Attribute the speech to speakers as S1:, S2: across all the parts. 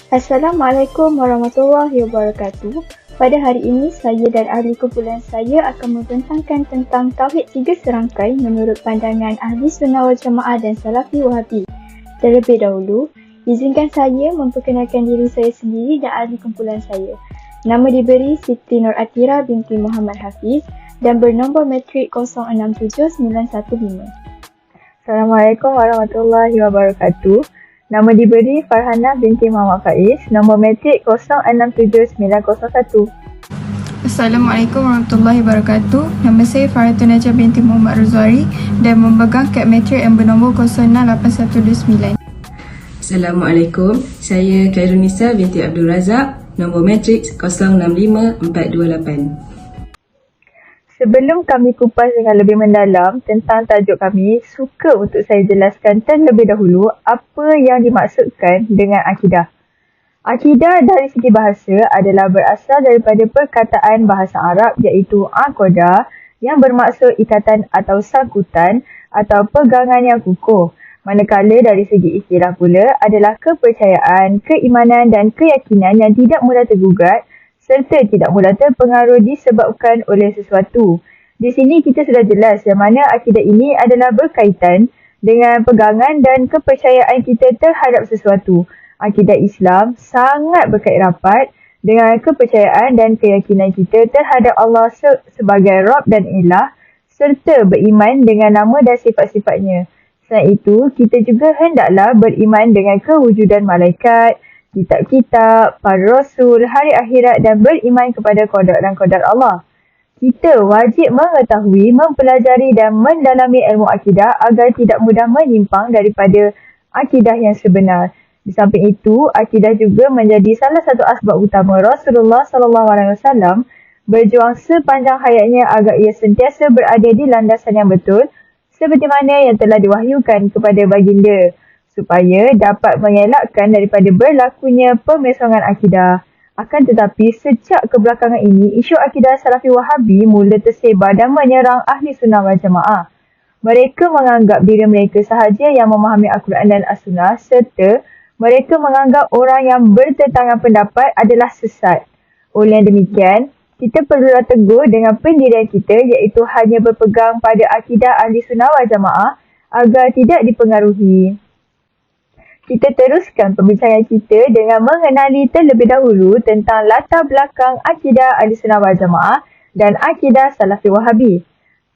S1: Assalamualaikum warahmatullahi wabarakatuh. Pada hari ini, saya dan ahli kumpulan saya akan membentangkan tentang Tauhid 3 serangkai menurut pandangan Ahli Sunnah wal Jamaah dan Salafi Wahabi. Terlebih dahulu, izinkan saya memperkenalkan diri saya sendiri dan ahli kumpulan saya. Nama diberi Siti Nur Atira binti Muhammad Hafiz dan bernombor matrik 067915.
S2: Assalamualaikum warahmatullahi wabarakatuh. Nama diberi Farhana binti Muhammad Faiz, nombor matrik 067901.
S3: Assalamualaikum warahmatullahi wabarakatuh. Nama saya Faratun Najah binti Muhammad Rozari dan memegang kad matrik yang bernombor 068129.
S4: Assalamualaikum, saya Khairunisa binti Abdul Razak, nombor matrik 065428.
S2: Sebelum kami kupas dengan lebih mendalam tentang tajuk kami, suka untuk saya jelaskan terlebih dahulu apa yang dimaksudkan dengan akidah. Akidah dari segi bahasa adalah berasal daripada perkataan bahasa Arab iaitu aqadah yang bermaksud ikatan atau sangkutan atau pegangan yang kukuh. Manakala dari segi istilah pula adalah kepercayaan, keimanan dan keyakinan yang tidak mudah tergugat serta tidak mudah terpengaruh disebabkan oleh sesuatu. Di sini kita sudah jelas yang mana akidah ini adalah berkaitan dengan pegangan dan kepercayaan kita terhadap sesuatu. Akidah Islam sangat berkait rapat dengan kepercayaan dan keyakinan kita terhadap Allah sebagai Rabb dan Ilah serta beriman dengan nama dan sifat-sifatnya. Selain itu, kita juga hendaklah beriman dengan kewujudan malaikat, kitab-kitab, para rasul, hari akhirat dan beriman kepada qada dan qadar Allah. Kita wajib mengetahui, mempelajari dan mendalami ilmu akidah agar tidak mudah menyimpang daripada akidah yang sebenar. Di samping itu, akidah juga menjadi salah satu asbab utama Rasulullah SAW berjuang sepanjang hayatnya agar ia sentiasa berada di landasan yang betul seperti mana yang telah diwahyukan kepada baginda, supaya dapat mengelakkan daripada berlakunya pemesongan akidah. Akan tetapi, sejak kebelakangan ini, isu akidah Salafi Wahabi mula tersebar dan menyerang Ahli Sunnah wal Jamaah. Mereka menganggap diri mereka sahaja yang memahami Al-Quran dan As-Sunnah serta mereka menganggap orang yang bertentangan pendapat adalah sesat. Oleh yang demikian, kita perlulah teguh dengan pendirian kita iaitu hanya berpegang pada akidah Ahli Sunnah wal Jamaah agar tidak dipengaruhi. Kita teruskan perbincangan kita dengan mengenali terlebih dahulu tentang latar belakang akidah Ahli Sunnah wal Jamaah dan akidah Salafi Wahabi.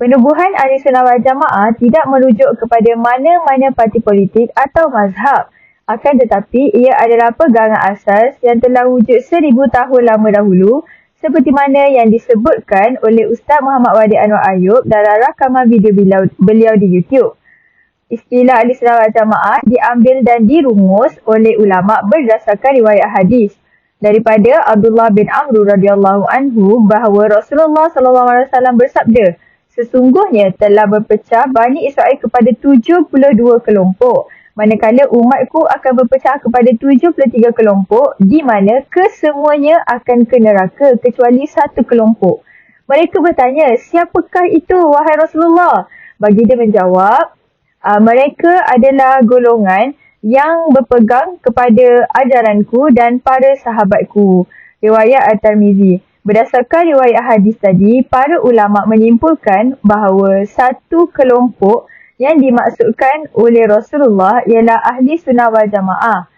S2: Penubuhan Ahli Sunnah wal Jamaah tidak merujuk kepada mana-mana parti politik atau mazhab. Akan tetapi, ia adalah pegangan asas yang telah wujud 1000 tahun lama dahulu seperti mana yang disebutkan oleh Ustaz Muhammad Wadi Anwar Ayub dalam rakaman video beliau di YouTube. Istilah Ahli Sunnah wal Jamaah diambil dan dirumus oleh ulama berdasarkan riwayat hadis daripada Abdullah bin Amr radhiyallahu anhu bahawa Rasulullah SAW bersabda, sesungguhnya telah berpecah Bani Israel kepada 72 kelompok, manakala umatku akan berpecah kepada 73 kelompok di mana kesemuanya akan ke neraka kecuali satu kelompok. Mereka bertanya, siapakah itu wahai Rasulullah? Baginda menjawab, mereka adalah golongan yang berpegang kepada ajaranku dan para sahabatku. Riwayat At-Tirmizi. Berdasarkan riwayat hadis tadi, para ulama menyimpulkan bahawa satu kelompok yang dimaksudkan oleh Rasulullah ialah Ahli Sunnah wal Jamaah.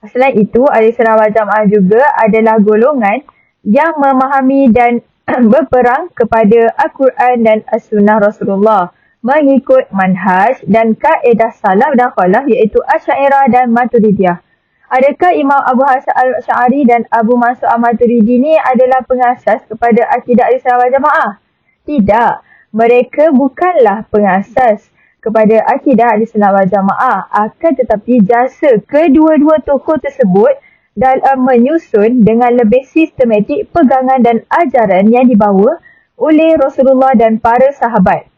S2: Selain itu, Ahli Sunnah wal Jamaah juga adalah golongan yang memahami dan berperang kepada Al-Quran dan As-Sunnah Rasulullah, mengikut manhaj dan kaedah salaf dan khalaf iaitu Asy'ariyah dan Maturidiyah. Adakah Imam Abu Hasan Al-Asy'ari dan Abu Mansur Al-Maturidi ni adalah pengasas kepada akidah Ahli Sunnah wal Jamaah? Tidak. Mereka bukanlah pengasas kepada akidah Ahli Sunnah wal Jamaah. Akan tetapi jasa kedua-dua tokoh tersebut dalam menyusun dengan lebih sistematik pegangan dan ajaran yang dibawa oleh Rasulullah dan para sahabat.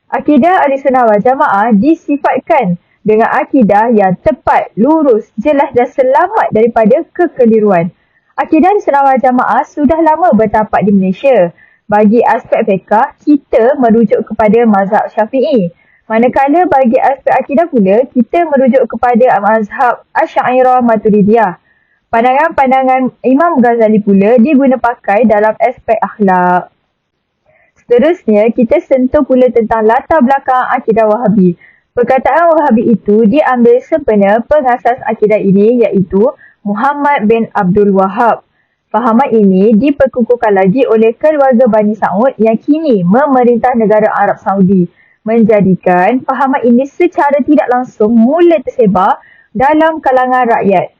S2: Akidah Ahli Sunnah wal Jamaah disifatkan dengan akidah yang tepat, lurus, jelas dan selamat daripada kekeliruan. Akidah Ahli Sunnah wal Jamaah sudah lama bertapak di Malaysia. Bagi aspek fiqah, kita merujuk kepada mazhab Syafi'i. Manakala bagi aspek akidah pula, kita merujuk kepada mazhab Asy'ariyah Maturidiyah. Pandangan-pandangan Imam Ghazali pula diguna pakai dalam aspek akhlak. Seterusnya, kita sentuh pula tentang latar belakang akidah Wahabi. Perkataan Wahabi itu diambil sempena pengasas akidah ini iaitu Muhammad bin Abdul Wahab. Fahaman ini diperkukuhkan lagi oleh keluarga Bani Saud yang kini memerintah negara Arab Saudi, menjadikan fahaman ini secara tidak langsung mula tersebar dalam kalangan rakyat.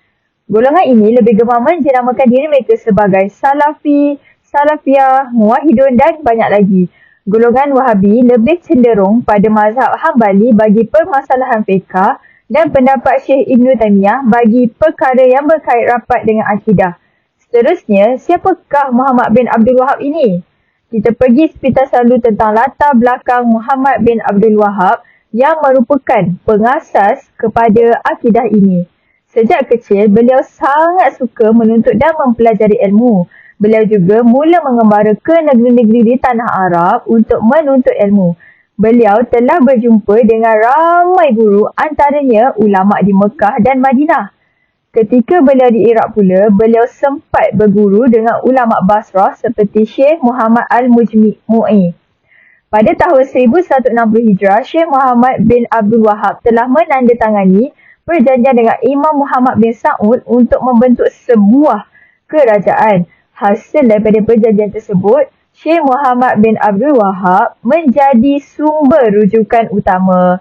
S2: Golongan ini lebih gemar menjenamakan diri mereka sebagai Salafi, Salafiyah, Muwahhidun dan banyak lagi. Golongan Wahabi lebih cenderung pada mazhab Hambali bagi permasalahan fiqh dan pendapat Syekh Ibn Taymiyah bagi perkara yang berkait rapat dengan akidah. Seterusnya, siapakah Muhammad bin Abdul Wahab ini? Kita pergi sepintas lalu tentang latar belakang Muhammad bin Abdul Wahab yang merupakan pengasas kepada akidah ini. Sejak kecil, beliau sangat suka menuntut dan mempelajari ilmu. Beliau juga mula mengembara ke negeri-negeri di tanah Arab untuk menuntut ilmu. Beliau telah berjumpa dengan ramai guru, antaranya ulama di Mekah dan Madinah. Ketika beliau di Iraq pula, beliau sempat berguru dengan ulama Basrah seperti Syekh Muhammad Al-Mujmi'i. Pada tahun 1160 Hijrah, Syekh Muhammad bin Abdul Wahab telah menandatangani perjanjian dengan Imam Muhammad bin Saud untuk membentuk sebuah kerajaan. Hasil daripada perjanjian tersebut, Syekh Muhammad bin Abdul Wahab menjadi sumber rujukan utama.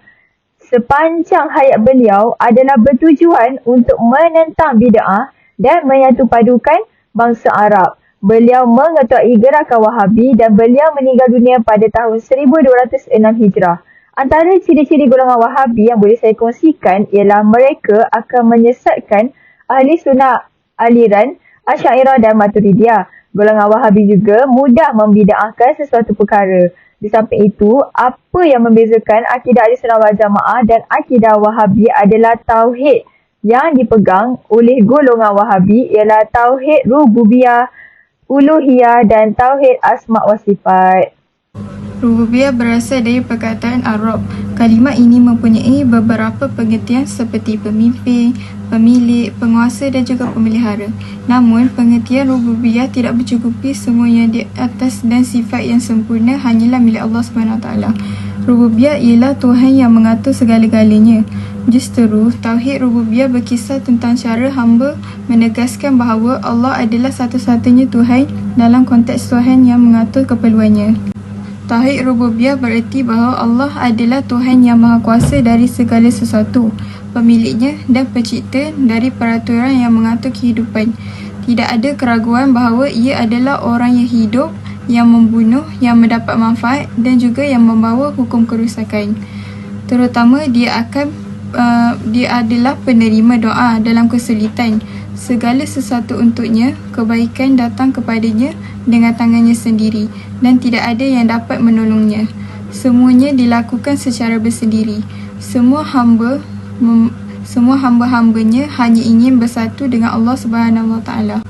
S2: Sepanjang hayat beliau adalah bertujuan untuk menentang bid'ah dan menyatupadukan bangsa Arab. Beliau mengetuai gerakan Wahabi dan beliau meninggal dunia pada tahun 1206 Hijrah. Antara ciri-ciri golongan Wahabi yang boleh saya kongsikan ialah mereka akan menyesatkan ahli sunnah aliran Asy'ariyah dan Maturidiyah. Golongan Wahabi juga mudah membid'ahkan sesuatu perkara. Di samping itu, apa yang membezakan akidah Ahlussunnah wal Jamaah dan akidah Wahabi adalah tauhid yang dipegang oleh golongan Wahabi ialah tauhid rububiyah, uluhiyah dan tauhid asma wa sifat.
S3: Rububiyah berasal dari perkataan Arab. Kalimah ini mempunyai beberapa pengertian seperti pemimpin, pemilik, penguasa dan juga pemelihara. Namun, pengertian rububiyah tidak mencukupi semua yang di atas dan sifat yang sempurna hanyalah milik Allah SWT. Rububiyah ialah Tuhan yang mengatur segala-galanya. Justru, tauhid rububiyah berkisah tentang cara hamba menegaskan bahawa Allah adalah satu-satunya Tuhan dalam konteks Tuhan yang mengatur keperluannya. Tauhid rububiyah bererti bahawa Allah adalah Tuhan yang Maha Kuasa dari segala sesuatu, pemiliknya dan pencipta dari peraturan yang mengatur kehidupan. Tidak ada keraguan bahawa ia adalah orang yang hidup, yang membunuh, yang mendapat manfaat dan juga yang membawa hukum kerusakan. Terutama dia adalah penerima doa dalam kesulitan. Segala sesuatu untuknya, kebaikan datang kepadanya dengan tangannya sendiri dan tidak ada yang dapat menolongnya. Semuanya dilakukan secara bersendiri. Semua hamba-hambanya hanya ingin bersatu dengan Allah Subhanahu Wa Taala.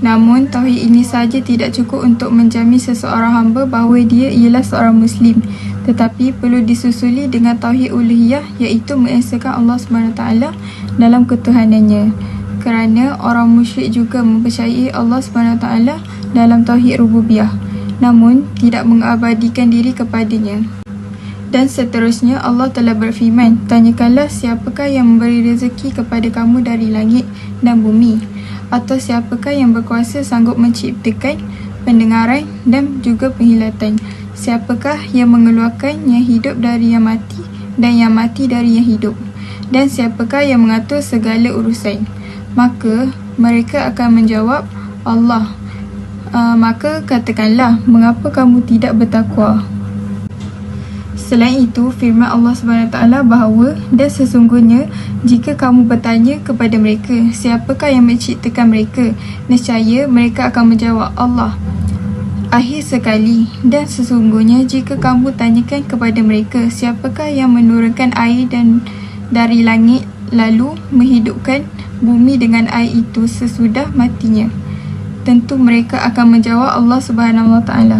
S3: Namun, tauhid ini saja tidak cukup untuk menjamin seseorang hamba bahawa dia ialah seorang Muslim. Tetapi perlu disusuli dengan tauhid uluhiyah iaitu mengesahkan Allah Subhanahu Wa Taala dalam ketuhanannya. Kerana orang musyrik juga mempercayai Allah SWT dalam tauhid rububiyah, namun tidak mengabadikan diri kepadanya. Dan seterusnya Allah telah berfirman, tanyakanlah siapakah yang memberi rezeki kepada kamu dari langit dan bumi, atau siapakah yang berkuasa sanggup menciptakan pendengaran dan juga penglihatan, siapakah yang mengeluarkan yang hidup dari yang mati dan yang mati dari yang hidup, dan siapakah yang mengatur segala urusan. Maka mereka akan menjawab, Allah. Maka katakanlah, mengapa kamu tidak bertakwa? Selain itu, firman Allah SWT bahawa, dan sesungguhnya jika kamu bertanya kepada mereka, siapakah yang menciptakan mereka? Nescaya mereka akan menjawab, Allah. Akhir sekali, dan sesungguhnya jika kamu tanyakan kepada mereka, siapakah yang menurunkan air dan dari langit lalu menghidupkan bumi dengan air itu sesudah matinya? Tentu mereka akan menjawab Allah Subhanahu Wa Taala.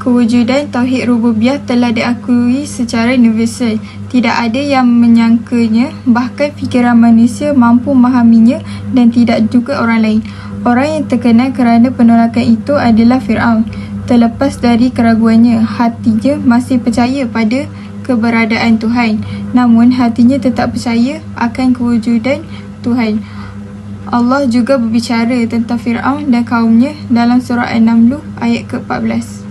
S3: Kewujudan Tauhid Rububiyah telah diakui secara universal. Tidak ada yang menyangkanya, bahkan fikiran manusia mampu memahaminya dan tidak juga orang lain. Orang yang terkenal kerana penolakan itu adalah Fir'aun. Terlepas dari keraguannya, hatinya masih percaya pada keberadaan Tuhan. Namun hatinya tetap percaya akan kewujudan Tuhan. Allah juga berbicara tentang Fir'aun dan kaumnya dalam surah An-Naml ayat ke-14.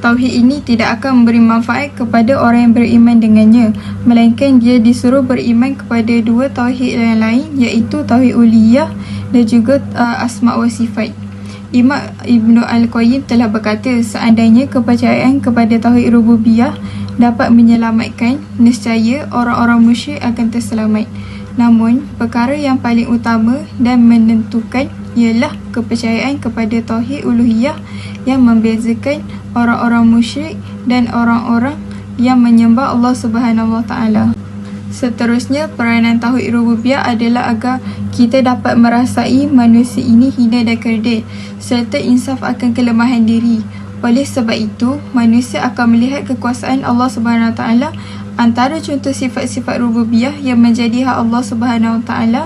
S3: Tauhid ini tidak akan memberi manfaat kepada orang yang beriman dengannya, melainkan dia disuruh beriman kepada dua tauhid yang lain, iaitu tauhid uluhiyah dan juga asma' wa sifat. Imam Ibn Al-Qayyim telah berkata, seandainya kepercayaan kepada tauhid rububiyah dapat menyelamatkan, nescaya orang-orang musyrik akan terselamat. Namun, perkara yang paling utama dan menentukan ialah kepercayaan kepada tauhid uluhiyah yang membezakan orang-orang musyrik dan orang-orang yang menyembah Allah Subhanahu Wa Taala. Seterusnya, peranan tauhid rububiyah adalah agar kita dapat merasai manusia ini hina dan kerdil serta insaf akan kelemahan diri. Oleh sebab itu, manusia akan melihat kekuasaan Allah Subhanahu Wa Taala. Antara contoh sifat-sifat rububiyah yang menjadi hak Allah Subhanahu Wa Taala,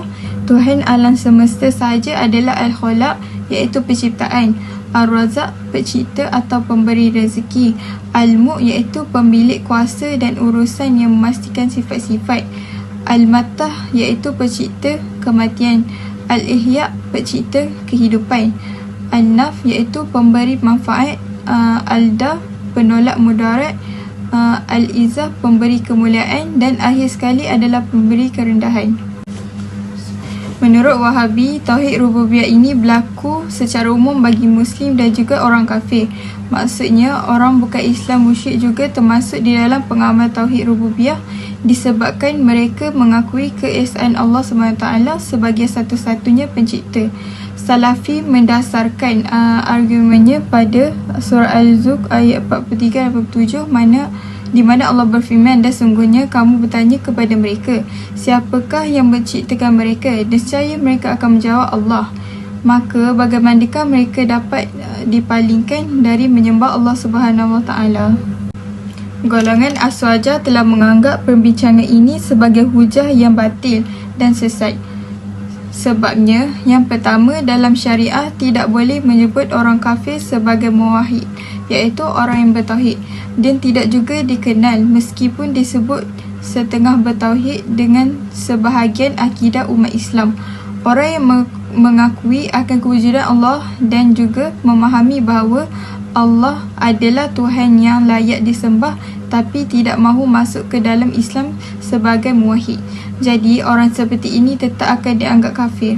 S3: Tuhan alam semesta sahaja adalah Al-Khalaq, iaitu penciptaan, Ar-Razak, pencipta atau pemberi rezeki, Al-Mulk, iaitu pemilik kuasa dan urusan yang memastikan sifat-sifat, Al-Matah, iaitu pencipta kematian, Al-Ihya, pencipta kehidupan, Al-Naf, iaitu pemberi manfaat, Al-Da, penolak mudarat, Al-Izzah, pemberi kemuliaan, dan akhir sekali adalah pemberi kerendahan. Menurut Wahabi, tauhid rububiyah ini berlaku secara umum bagi Muslim dan juga orang kafir. Maksudnya, orang bukan Islam musyrik juga termasuk di dalam pengamal tauhid rububiyah disebabkan mereka mengakui keesaan Allah SWT sebagai satu-satunya pencipta. Salafi mendasarkan argumennya pada surah Al-Zukhruf ayat 43 dan 47 di mana Allah berfirman, dan sungguhnya kamu bertanya kepada mereka, siapakah yang menciptakan mereka? Nescaya mereka akan menjawab Allah. Maka bagaimanakah mereka dapat dipalingkan dari menyembah Allah Subhanahu Wa Taala? Golongan Aswaja telah menganggap perbincangan ini sebagai hujah yang batil dan sesat. Sebabnya, yang pertama, dalam syariah tidak boleh menyebut orang kafir sebagai muwahhid, iaitu orang yang bertauhid, dan tidak juga dikenal meskipun disebut setengah bertauhid dengan sebahagian akidah umat Islam. Orang yang mengakui akan kewujudan Allah dan juga memahami bahawa Allah adalah Tuhan yang layak disembah tapi tidak mahu masuk ke dalam Islam sebagai muwahhid. Jadi, orang seperti ini tetap akan dianggap kafir.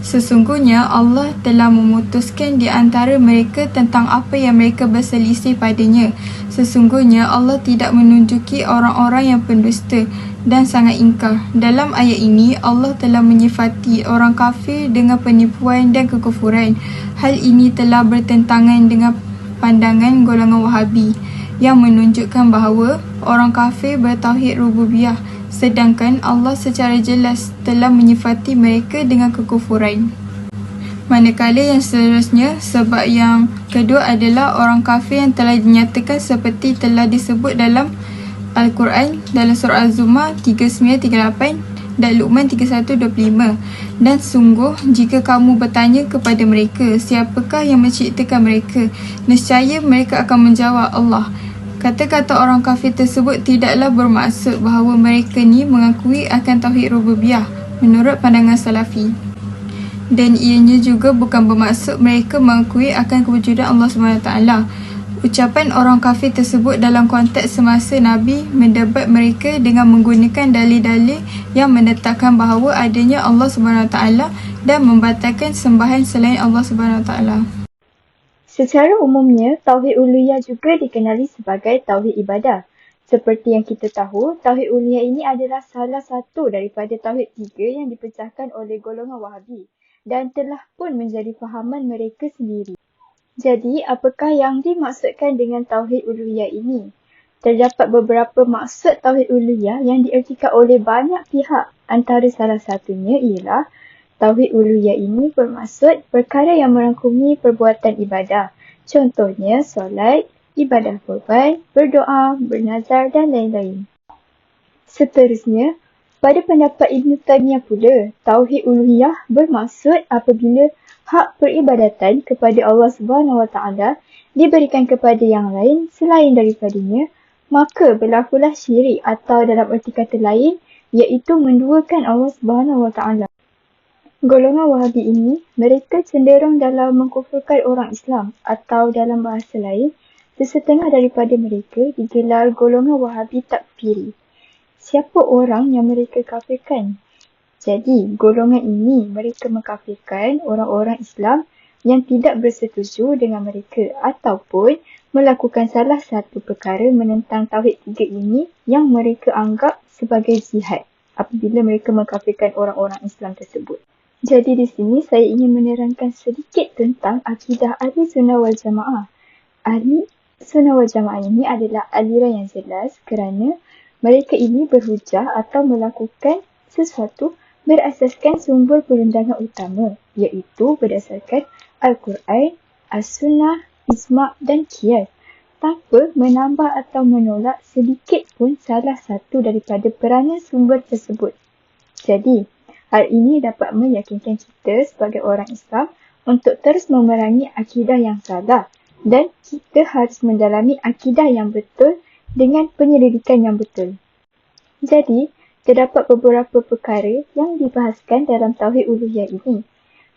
S3: Sesungguhnya Allah telah memutuskan di antara mereka tentang apa yang mereka berselisih padanya. Sesungguhnya Allah tidak menunjuki orang-orang yang pendusta dan sangat ingkar. Dalam ayat ini, Allah telah menyifati orang kafir dengan penipuan dan kekufuran. Hal ini telah bertentangan dengan pandangan golongan Wahabi yang menunjukkan bahawa orang kafir bertauhid rububiyah, sedangkan Allah secara jelas telah menyifati mereka dengan kekufuran. Manakala yang seterusnya, sebab yang kedua adalah orang kafir yang telah dinyatakan seperti telah disebut dalam Al-Quran dalam surah Az-Zumar 39-38 dan Luqman 31-25. Dan sungguh, jika kamu bertanya kepada mereka, siapakah yang menciptakan mereka? Nescaya mereka akan menjawab Allah. Kata-kata orang kafir tersebut tidaklah bermaksud bahawa mereka ni mengakui akan tauhid rububiyah menurut pandangan Salafi. Dan ianya juga bukan bermaksud mereka mengakui akan kewujudan Allah SWT. Ucapan orang kafir tersebut dalam konteks semasa Nabi mendebat mereka dengan menggunakan dalil-dalil yang menetapkan bahawa adanya Allah SWT dan membatalkan sembahan selain Allah SWT.
S1: Secara umumnya, tauhid uluhiyah juga dikenali sebagai tauhid ibadah. Seperti yang kita tahu, tauhid uluhiyah ini adalah salah satu daripada tauhid tiga yang dipecahkan oleh golongan Wahabi dan telah pun menjadi fahaman mereka sendiri. Jadi, apakah yang dimaksudkan dengan tauhid uluhiyah ini? Terdapat beberapa maksud tauhid uluhiyah yang diertikan oleh banyak pihak. Antara salah satunya ialah tauhid uluhiyah ini bermaksud perkara yang merangkumi perbuatan ibadah. Contohnya solat, ibadah korban, berdoa, bernazar dan lain-lain. Seterusnya, pada pendapat Ibn Taymiyah pula, tauhid uluhiyah bermaksud apabila hak peribadatan kepada Allah SWT diberikan kepada yang lain selain daripadanya, maka berlakulah syirik atau dalam erti kata lain, iaitu menduakan Allah SWT. Golongan Wahabi ini, mereka cenderung dalam mengkufurkan orang Islam atau dalam bahasa lain, sesetengah daripada mereka digelar golongan Wahabi takfiri. Siapa orang yang mereka kafirkan? Jadi, golongan ini mereka mengkafirkan orang-orang Islam yang tidak bersetuju dengan mereka ataupun melakukan salah satu perkara menentang tauhid tiga ini yang mereka anggap sebagai jihad apabila mereka mengkafirkan orang-orang Islam tersebut. Jadi di sini saya ingin menerangkan sedikit tentang akidah Ahli Sunnah wal Jamaah. Ahli Sunnah wal Jamaah ini adalah aliran yang jelas kerana mereka ini berhujah atau melakukan sesuatu berasaskan sumber perundangan utama, iaitu berdasarkan Al-Quran, As-Sunnah, Ijma' dan Qiyas, tanpa menambah atau menolak sedikit pun salah satu daripada peranan sumber tersebut. Jadi, hal ini dapat meyakinkan kita sebagai orang Islam untuk terus memerangi akidah yang salah dan kita harus mendalami akidah yang betul dengan penyelidikan yang betul. Jadi, terdapat beberapa perkara yang dibahaskan dalam tauhid uluhiyah ini.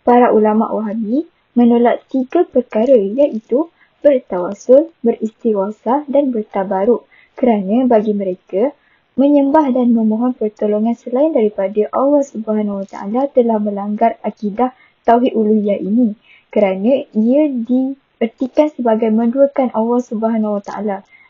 S1: Para ulama Wahabi menolak 3 perkara iaitu bertawasul, beristighosah dan bertabaruk kerana bagi mereka menyembah dan memohon pertolongan selain daripada Allah SWT telah melanggar akidah tauhid uluhiyah ini kerana ia diertikan sebagai menduakan Allah SWT.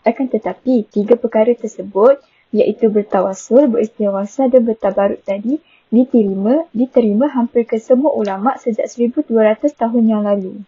S1: Akan tetapi 3 perkara tersebut iaitu bertawasul, beristighosah dan bertabaruk tadi diterima hampir ke semua ulama sejak 1200 tahun yang lalu.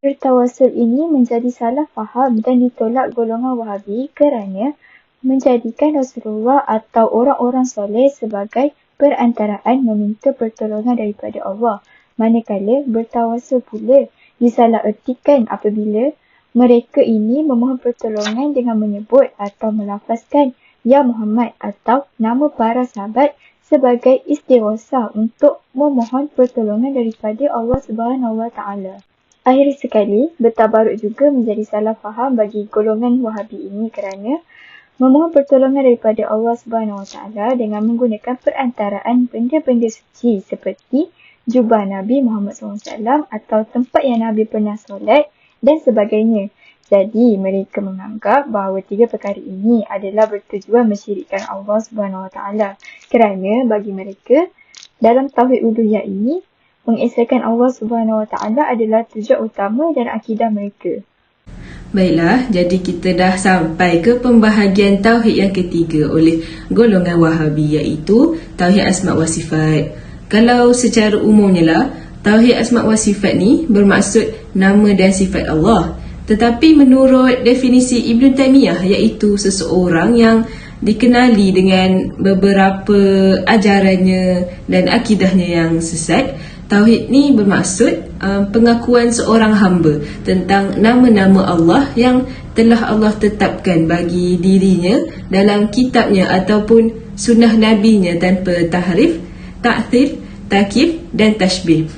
S1: Bertawasul ini menjadi salah faham dan ditolak golongan Wahabi kerana menjadikan Rasulullah atau orang-orang soleh sebagai perantaraan meminta pertolongan daripada Allah. Manakala bertawasul pula disalahertikan apabila mereka ini memohon pertolongan dengan menyebut atau melafazkan Ya Muhammad atau nama para sahabat sebagai istighosah untuk memohon pertolongan daripada Allah SWT. Akhir sekali, bertabaruk juga menjadi salah faham bagi golongan Wahabi ini kerana memohon pertolongan daripada Allah SWT dengan menggunakan perantaraan benda-benda suci seperti jubah Nabi Muhammad SAW atau tempat yang Nabi pernah solat dan sebagainya. Jadi, mereka menganggap bahawa 3 perkara ini adalah bertujuan mensyirikkan Allah SWT kerana bagi mereka, dalam tauhid uluhiyah ini, mengesahkan Allah SWT adalah tujuan utama dan akidah mereka.
S4: Baiklah, jadi kita dah sampai ke pembahagian tauhid yang ketiga oleh golongan Wahabi iaitu tauhid asma' wa sifat. Kalau secara umumnya lah, tauhid asma' wa sifat ni bermaksud nama dan sifat Allah. Tetapi menurut definisi Ibn Taymiyah iaitu seseorang yang dikenali dengan beberapa ajarannya dan akidahnya yang sesat, tauhid ni bermaksud pengakuan seorang hamba tentang nama-nama Allah yang telah Allah tetapkan bagi dirinya dalam kitabnya ataupun sunnah nabinya tanpa tahrif, ta'thil, takyif dan tashbih.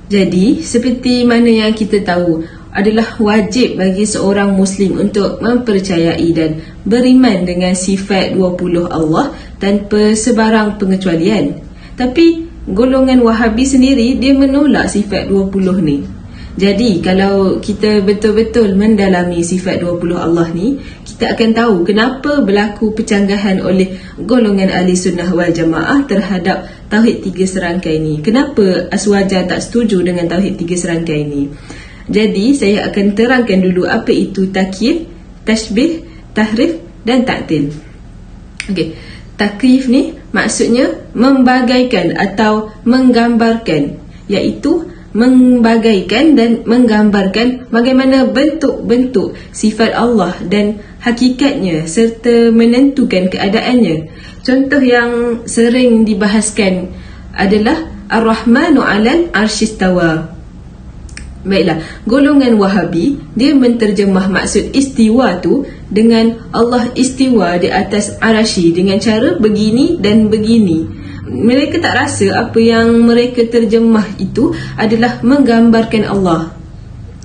S4: Jadi, seperti mana yang kita tahu, adalah wajib bagi seorang Muslim untuk mempercayai dan beriman dengan sifat 20 Allah tanpa sebarang pengecualian. Tapi golongan Wahabi sendiri dia menolak sifat 20 ni. Jadi kalau kita betul-betul mendalami sifat 20 Allah ni, kita akan tahu kenapa berlaku pencanggahan oleh golongan Ahli Sunnah wal Jamaah terhadap tauhid 3 serangkai ni. Kenapa Aswaja tak setuju dengan tauhid 3 serangkai ni? Jadi, saya akan terangkan dulu apa itu takyif, tashbih, tahrif dan ta'til. Okey, takyif ni maksudnya membagaikan atau menggambarkan, iaitu membagaikan dan menggambarkan bagaimana bentuk-bentuk sifat Allah dan hakikatnya serta menentukan keadaannya. Contoh yang sering dibahaskan adalah Ar-Rahmanu 'alal 'arsy istawa. Baiklah, golongan Wahabi dia menterjemah maksud istiwa tu dengan Allah istiwa di atas arasy dengan cara begini dan begini. Mereka tak rasa apa yang mereka terjemah itu adalah menggambarkan Allah.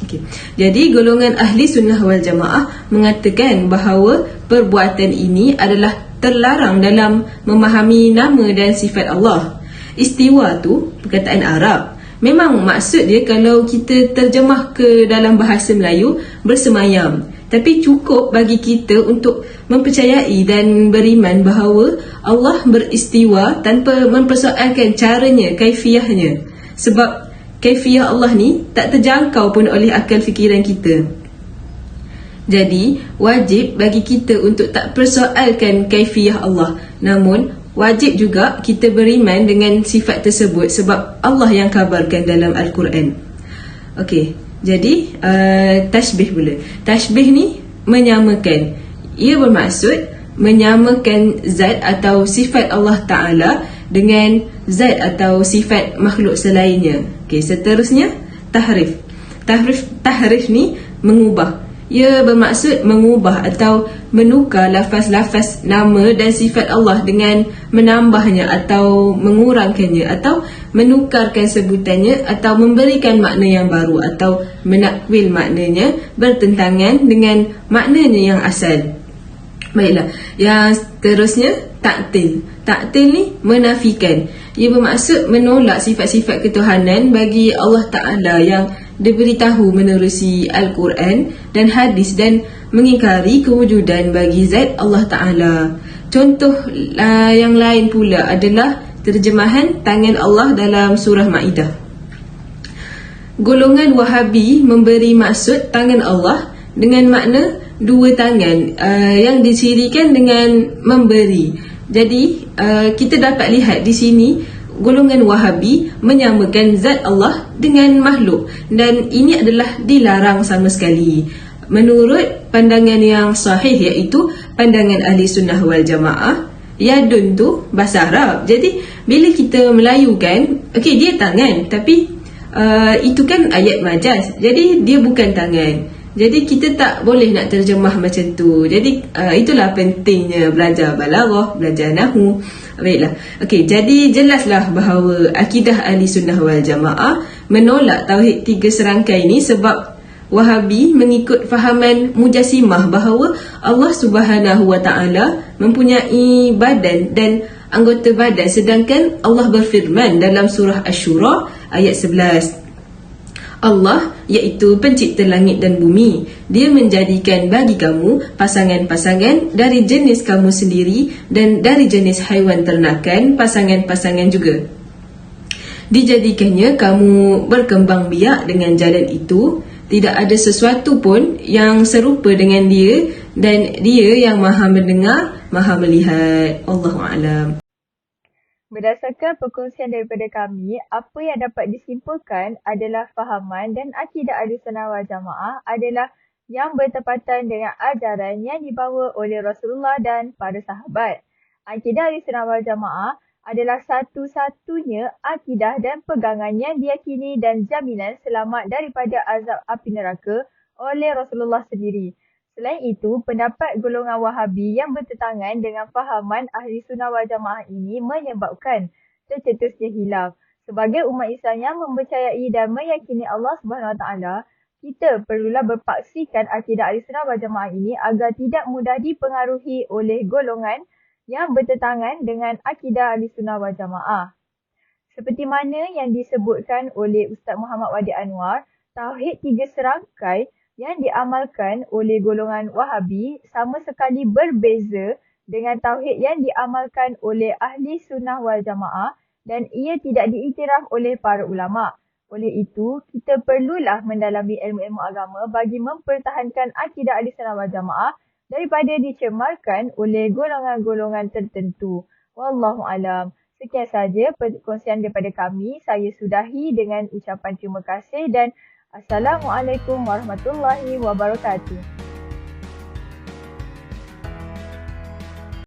S4: Okay. Jadi golongan ahli sunnah wal jamaah mengatakan bahawa perbuatan ini adalah terlarang dalam memahami nama dan sifat Allah. Istiwa tu perkataan Arab. Memang maksud dia kalau kita terjemah ke dalam bahasa Melayu bersemayam. Tapi cukup bagi kita untuk mempercayai dan beriman bahawa Allah beristiwa tanpa mempersoalkan caranya, kaifiahnya. Sebab kaifiah Allah ni tak terjangkau pun oleh akal fikiran kita. Jadi wajib bagi kita untuk tak persoalkan kaifiah Allah. Namun wajib juga kita beriman dengan sifat tersebut sebab Allah yang kabarkan dalam Al-Quran. Okey, jadi tashbih pula. Tashbih ni menyamakan. Ia bermaksud menyamakan zat atau sifat Allah Ta'ala dengan zat atau sifat makhluk selainnya. Okey, seterusnya tahrif. Tahrif ni mengubah. Ia bermaksud mengubah atau menukar lafaz-lafaz nama dan sifat Allah dengan menambahnya atau mengurangkannya atau menukarkan sebutannya atau memberikan makna yang baru atau menakwil maknanya bertentangan dengan maknanya yang asal. Baiklah, yang seterusnya ta'til. Ta'til ni menafikan. Ia bermaksud menolak sifat-sifat ketuhanan bagi Allah Ta'ala yang diberitahu menerusi Al-Quran dan hadis dan mengingkari kewujudan bagi zat Allah Ta'ala. Contoh yang lain pula adalah terjemahan tangan Allah dalam surah Ma'idah. Golongan Wahabi memberi maksud tangan Allah dengan makna dua tangan yang dicirikan dengan memberi. Jadi kita dapat lihat di sini golongan Wahabi menyamakan zat Allah dengan makhluk dan ini adalah dilarang sama sekali. Menurut pandangan yang sahih iaitu pandangan ahli sunnah wal jamaah, yadun tu bahasa Arab. Jadi bila kita melayukan, okey dia tangan tapi itu kan ayat majaz. Jadi dia bukan tangan. Jadi kita tak boleh nak terjemah macam tu. Jadi itulah pentingnya belajar balaghah, belajar nahwu. Baiklah. Okey, jadi jelaslah bahawa akidah ahli sunnah wal jamaah menolak tauhid tiga serangkai ini sebab Wahabi mengikut fahaman Mujassimah bahawa Allah Subhanahu wa taala mempunyai badan dan anggota badan, sedangkan Allah berfirman dalam surah Asy-Syura ayat 11. Allah iaitu pencipta langit dan bumi. Dia menjadikan bagi kamu pasangan-pasangan dari jenis kamu sendiri dan dari jenis haiwan ternakan pasangan-pasangan juga. Dijadikannya kamu berkembang biak dengan jalan itu. Tidak ada sesuatu pun yang serupa dengan dia dan dia yang maha mendengar, maha melihat. Allahu a'lam.
S2: Berdasarkan perkongsian daripada kami, apa yang dapat disimpulkan adalah fahaman dan akidah Ahlussunnah wal Jamaah adalah yang bertepatan dengan ajaran yang dibawa oleh Rasulullah dan para sahabat. Akidah Ahlussunnah wal Jamaah adalah satu-satunya akidah dan pegangan yang diyakini dan jaminan selamat daripada azab api neraka oleh Rasulullah sendiri. Selain itu, pendapat golongan Wahabi yang bertentangan dengan fahaman Ahli Sunnah wal Jamaah ini menyebabkan tercetusnya hilaf. Sebagai umat Islam yang mempercayai dan meyakini Allah Subhanahu Wa Taala, kita perlulah berpaksikan akidah Ahli Sunnah wal Jamaah ini agar tidak mudah dipengaruhi oleh golongan yang bertentangan dengan akidah Ahli Sunnah wal Jamaah. Seperti mana yang disebutkan oleh Ustaz Muhammad Wadi Anwar, tauhid tiga serangkai yang diamalkan oleh golongan Wahabi sama sekali berbeza dengan tauhid yang diamalkan oleh Ahli Sunnah wal Jamaah dan ia tidak diiktiraf oleh para ulama. Oleh itu, kita perlulah mendalami ilmu-ilmu agama bagi mempertahankan akidah Ahli Sunnah wal Jamaah daripada dicemarkan oleh golongan-golongan tertentu. Wallahu alam. Sekian saja perkongsian daripada kami. Saya sudahi dengan ucapan terima kasih dan Assalamualaikum warahmatullahi wabarakatuh.